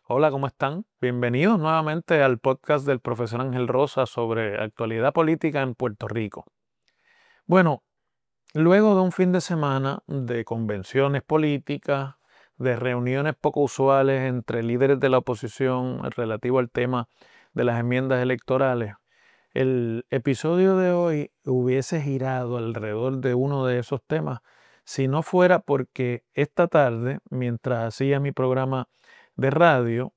Hola, ¿cómo están? Bienvenidos nuevamente al podcast del profesor Ángel Rosa sobre actualidad política en Puerto Rico. Bueno, luego de un fin de semana de convenciones políticas, de reuniones poco usuales entre líderes de la oposición relativo al tema de las enmiendas electorales, el episodio de hoy hubiese girado alrededor de uno de esos temas si no fuera porque esta tarde, mientras hacía mi programa de radio,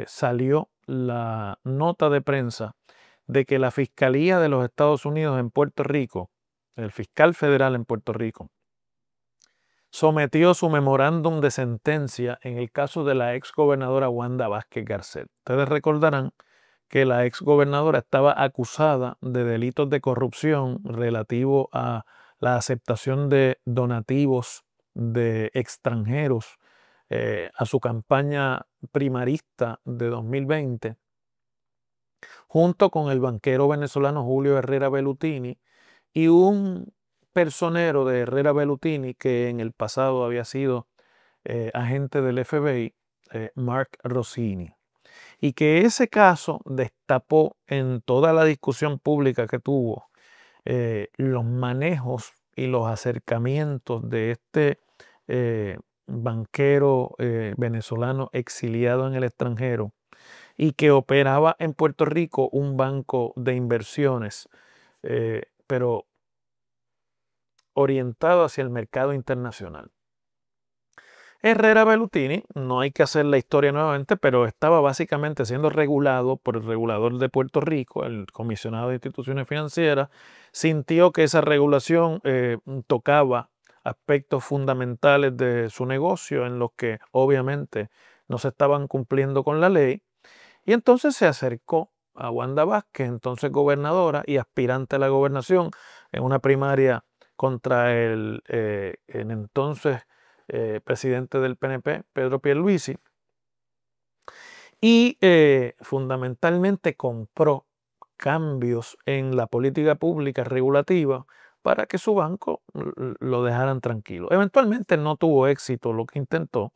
salió la nota de prensa de que la Fiscalía de los Estados Unidos en Puerto Rico, el fiscal federal en Puerto Rico, sometió su memorándum de sentencia en el caso de la ex gobernadora Wanda Vázquez Garcet. Ustedes recordarán que la ex gobernadora estaba acusada de delitos de corrupción relativo a la aceptación de donativos de extranjeros a su campaña primarista de 2020, junto con el banquero venezolano Julio Herrera Bellutini y un personero de Herrera Bellutini que en el pasado había sido agente del FBI, Mark Rossini. Y que ese caso destapó en toda la discusión pública que tuvo los manejos y los acercamientos de este banquero venezolano exiliado en el extranjero y que operaba en Puerto Rico un banco de inversiones, pero orientado hacia el mercado internacional. Herrera Bellutini, no hay que hacer la historia nuevamente, pero estaba básicamente siendo regulado por el regulador de Puerto Rico, el comisionado de instituciones financieras, sintió que esa regulación tocaba aspectos fundamentales de su negocio en los que obviamente no se estaban cumpliendo con la ley, y entonces se acercó a Wanda Vázquez, entonces gobernadora y aspirante a la gobernación, en una primaria contra el entonces presidente del PNP, Pedro Pierluisi, y fundamentalmente compró cambios en la política pública regulativa para que su banco lo dejaran tranquilo. Eventualmente no tuvo éxito lo que intentó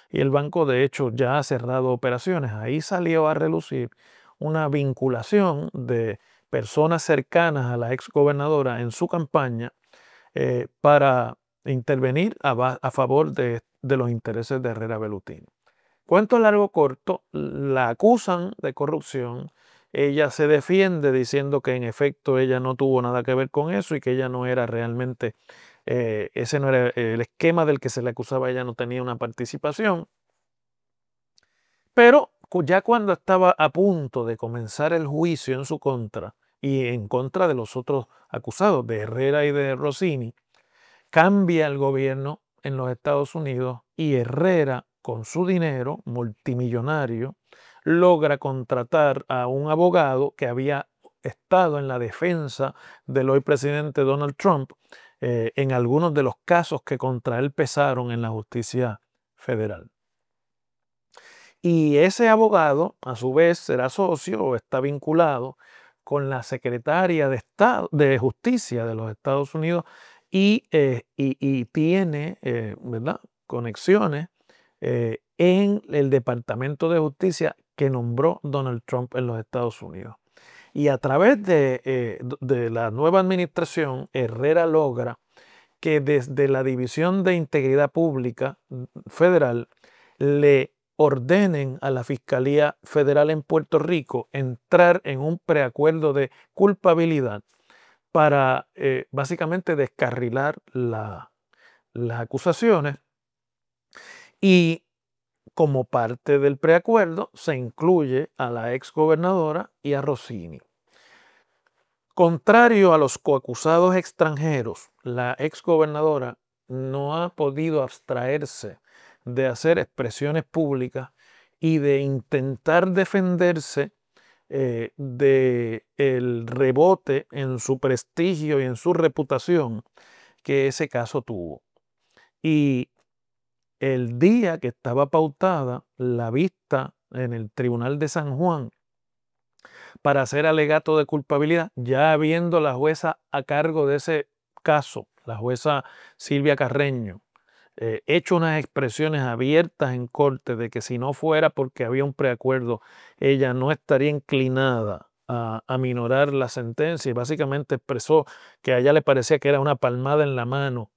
y el banco de hecho ya ha cerrado operaciones. Ahí salió a relucir una vinculación de personas cercanas a la ex gobernadora en su campaña para intervenir a favor de los intereses de Herrera Bellutini. Cuento largo corto, la acusan de corrupción, ella se defiende diciendo que en efecto ella no tuvo nada que ver con eso y que ella no era realmente, ese no era el esquema del que se le acusaba, ella no tenía una participación. Pero ya cuando estaba a punto de comenzar el juicio en su contra y en contra de los otros acusados, de Herrera y de Rossini, cambia el gobierno en los Estados Unidos y Herrera, con su dinero multimillonario, logra contratar a un abogado que había estado en la defensa del hoy presidente Donald Trump en algunos de los casos que contra él pesaron en la justicia federal. Y ese abogado, a su vez, será socio o está vinculado con la secretaria de Estado, de Justicia de los Estados Unidos y tiene, ¿verdad?, conexiones en el Departamento de Justicia que nombró Donald Trump en los Estados Unidos. Y a través de la nueva administración, Herrera logra que desde la División de Integridad Pública Federal le ordenen a la Fiscalía Federal en Puerto Rico entrar en un preacuerdo de culpabilidad para básicamente descarrilar las acusaciones, y como parte del preacuerdo se incluye a la ex gobernadora y a Rossini. Contrario a los coacusados extranjeros, la ex gobernadora no ha podido abstraerse de hacer expresiones públicas y de intentar defenderse del rebote en su prestigio y en su reputación que ese caso tuvo. Y el día que estaba pautada la vista en el Tribunal de San Juan para hacer alegato de culpabilidad, ya habiendo la jueza a cargo de ese caso, la jueza Silvia Carreño, hecho unas expresiones abiertas en corte de que si no fuera porque había un preacuerdo, ella no estaría inclinada a minorar la sentencia, y básicamente expresó que a ella le parecía que era una palmada en la mano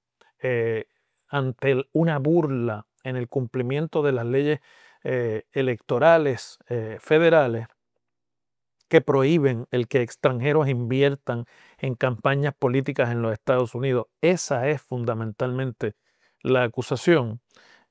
ante una burla en el cumplimiento de las leyes electorales federales que prohíben el que extranjeros inviertan en campañas políticas en los Estados Unidos. Esa es fundamentalmente la acusación.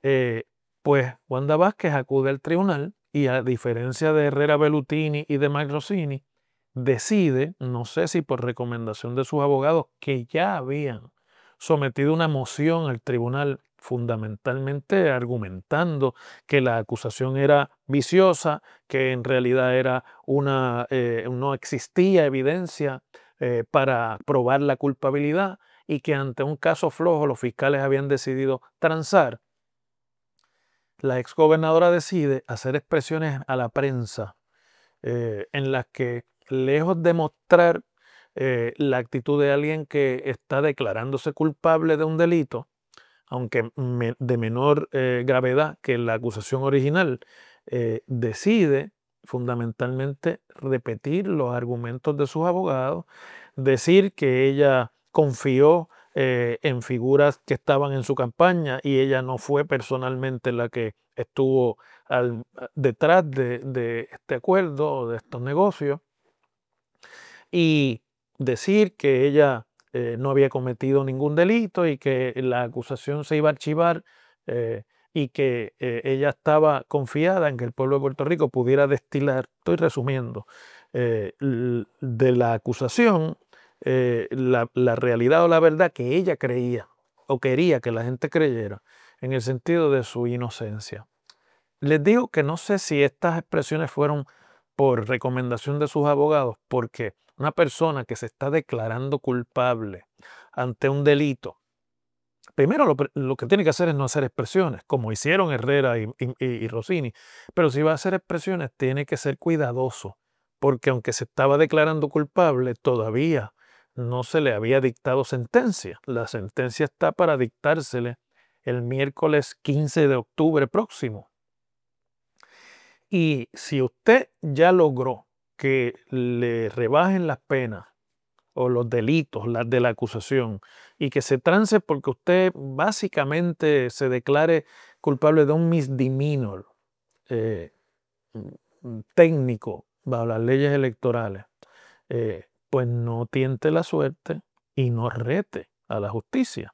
Eh, pues Wanda Vázquez acude al tribunal y, a diferencia de Herrera Bellutini y de Mike Rossini, decide, no sé si por recomendación de sus abogados, que ya habían sometido una moción al tribunal fundamentalmente argumentando que la acusación era viciosa, que en realidad era no existía evidencia para probar la culpabilidad, y que ante un caso flojo los fiscales habían decidido transar. La exgobernadora decide hacer expresiones a la prensa en las que, lejos de mostrar la actitud de alguien que está declarándose culpable de un delito, aunque de menor gravedad que la acusación original, decide fundamentalmente repetir los argumentos de sus abogados, decir que ella confió en figuras que estaban en su campaña y ella no fue personalmente la que estuvo detrás de este acuerdo o de estos negocios, y decir que ella no había cometido ningún delito y que la acusación se iba a archivar, y que ella estaba confiada en que el pueblo de Puerto Rico pudiera destilar, estoy resumiendo, de la acusación la realidad o la verdad que ella creía o quería que la gente creyera, en el sentido de su inocencia. Les digo que no sé si estas expresiones fueron por recomendación de sus abogados, porque una persona que se está declarando culpable ante un delito, primero lo que tiene que hacer es no hacer expresiones, como hicieron Herrera y Rossini, pero si va a hacer expresiones tiene que ser cuidadoso, porque aunque se estaba declarando culpable, todavía no se le había dictado sentencia. La sentencia está para dictársele el miércoles 15 de octubre próximo. Y si usted ya logró que le rebajen las penas o los delitos de la acusación, y que se trance porque usted básicamente se declare culpable de un misdemeanor eh, técnico bajo las leyes electorales, pues no tiente la suerte y no rete a la justicia.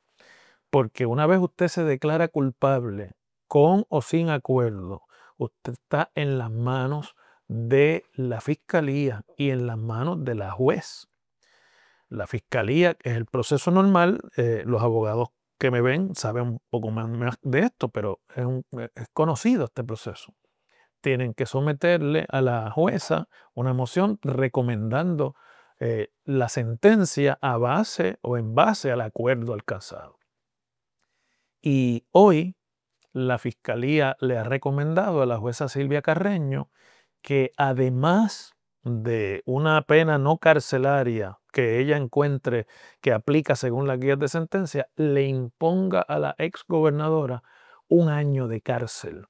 Porque una vez usted se declara culpable, con o sin acuerdo, usted está en las manos de la fiscalía y en las manos de la juez. La fiscalía, que es el proceso normal, los abogados que me ven saben un poco más de esto, pero es conocido este proceso. Tienen que someterle a la jueza una moción recomendando la sentencia a base o en base al acuerdo alcanzado. Y hoy la fiscalía le ha recomendado a la jueza Silvia Carreño que, además de una pena no carcelaria que ella encuentre que aplica según las guías de sentencia, le imponga a la exgobernadora 1 año de cárcel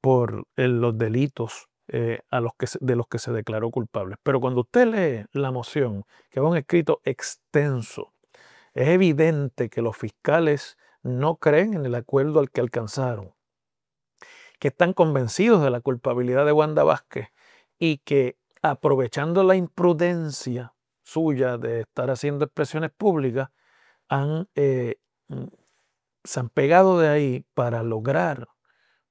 por los delitos de los que se declaró culpable. Pero cuando usted lee la moción, que es un escrito extenso, es evidente que los fiscales no creen en el acuerdo al que alcanzaron, que están convencidos de la culpabilidad de Wanda Vázquez, y que, aprovechando la imprudencia suya de estar haciendo expresiones públicas, mm, se han pegado de ahí para lograr,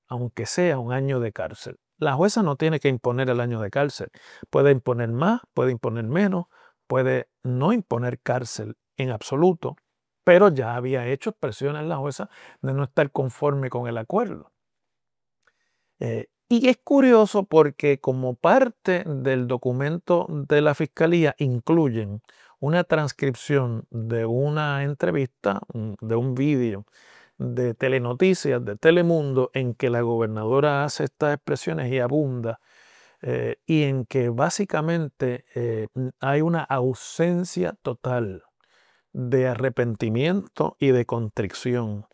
aunque sea 1 año de cárcel. La jueza no tiene que imponer el año de cárcel. Puede imponer más, puede imponer menos, puede no imponer cárcel en absoluto, pero ya había hecho expresiones la jueza de no estar conforme con el acuerdo. Y es curioso porque, como parte del documento de la fiscalía, incluyen una transcripción de una entrevista, de un vídeo de Telenoticias, de Telemundo, en que la gobernadora hace estas expresiones y abunda, y en que básicamente hay una ausencia total de arrepentimiento y de contrición,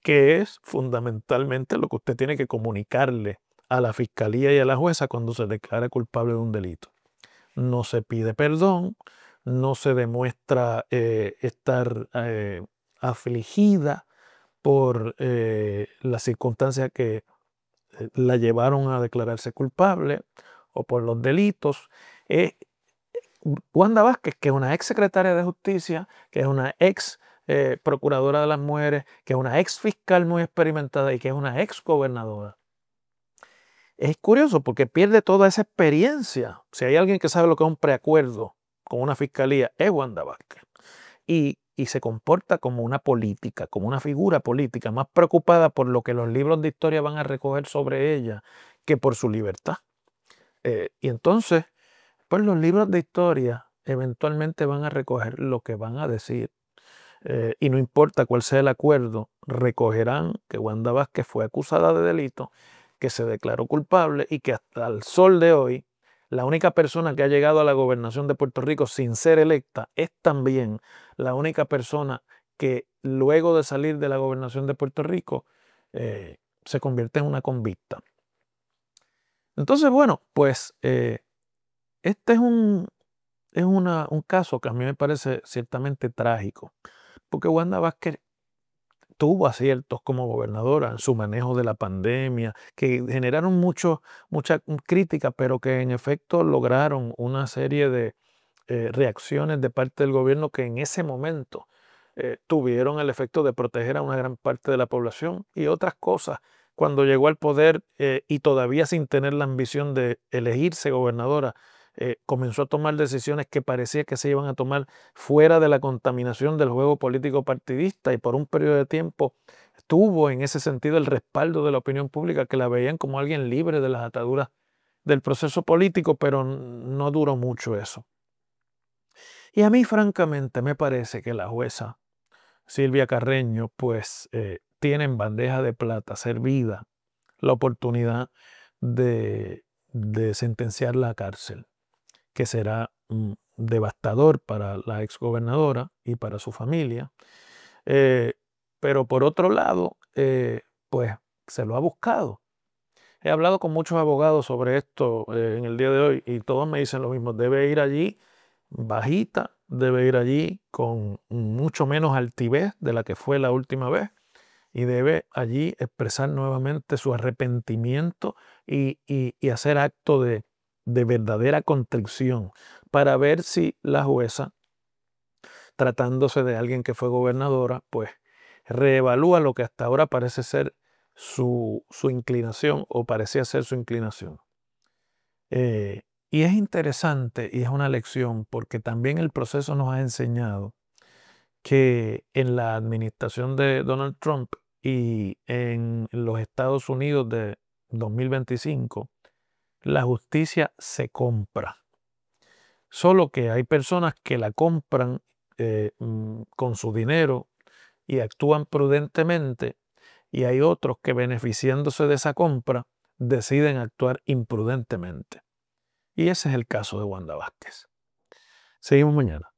que es fundamentalmente lo que usted tiene que comunicarle a la fiscalía y a la jueza cuando se declara culpable de un delito. No se pide perdón, no se demuestra estar afligida por las circunstancias que la llevaron a declararse culpable o por los delitos. Wanda Vázquez, que es una ex secretaria de Justicia, que es una ex procuradora de las mujeres, que es una ex fiscal muy experimentada y que es una ex gobernadora. Es curioso porque pierde toda esa experiencia. Si hay alguien que sabe lo que es un preacuerdo con una fiscalía, es Wanda Vázquez. Y se comporta como una política, como una figura política, más preocupada por lo que los libros de historia van a recoger sobre ella que por su libertad. Y entonces, pues los libros de historia eventualmente van a recoger lo que van a decir. Y no importa cuál sea el acuerdo, recogerán que Wanda Vázquez fue acusada de delito, que se declaró culpable y que hasta el sol de hoy la única persona que ha llegado a la gobernación de Puerto Rico sin ser electa es también la única persona que luego de salir de la gobernación de Puerto Rico se convierte en una convicta. Entonces, bueno, pues este es un caso que a mí me parece ciertamente trágico, porque Wanda Vázquez tuvo aciertos como gobernadora en su manejo de la pandemia, que generaron mucha crítica, pero que en efecto lograron una serie de reacciones de parte del gobierno que en ese momento tuvieron el efecto de proteger a una gran parte de la población y otras cosas. Cuando llegó al poder y todavía sin tener la ambición de elegirse gobernadora, comenzó a tomar decisiones que parecía que se iban a tomar fuera de la contaminación del juego político partidista y por un periodo de tiempo tuvo en ese sentido el respaldo de la opinión pública que la veían como alguien libre de las ataduras del proceso político, pero no duró mucho eso. Y a mí francamente me parece que la jueza Silvia Carreño pues tiene en bandeja de plata servida la oportunidad de sentenciarla a cárcel, que será devastador para la exgobernadora y para su familia. Pero por otro lado, pues se lo ha buscado. He hablado con muchos abogados sobre esto en el día de hoy y todos me dicen lo mismo. Debe ir allí bajita, debe ir allí con mucho menos altivez de la que fue la última vez y debe allí expresar nuevamente su arrepentimiento y hacer acto de verdadera contrición para ver si la jueza, tratándose de alguien que fue gobernadora, pues reevalúa lo que hasta ahora parece ser su inclinación o parecía ser su inclinación. Y es interesante y es una lección porque también el proceso nos ha enseñado que en la administración de Donald Trump y en los Estados Unidos de 2025, la justicia se compra. Solo que hay personas que la compran con su dinero y actúan prudentemente y hay otros que beneficiándose de esa compra deciden actuar imprudentemente. Y ese es el caso de Wanda Vázquez. Seguimos mañana.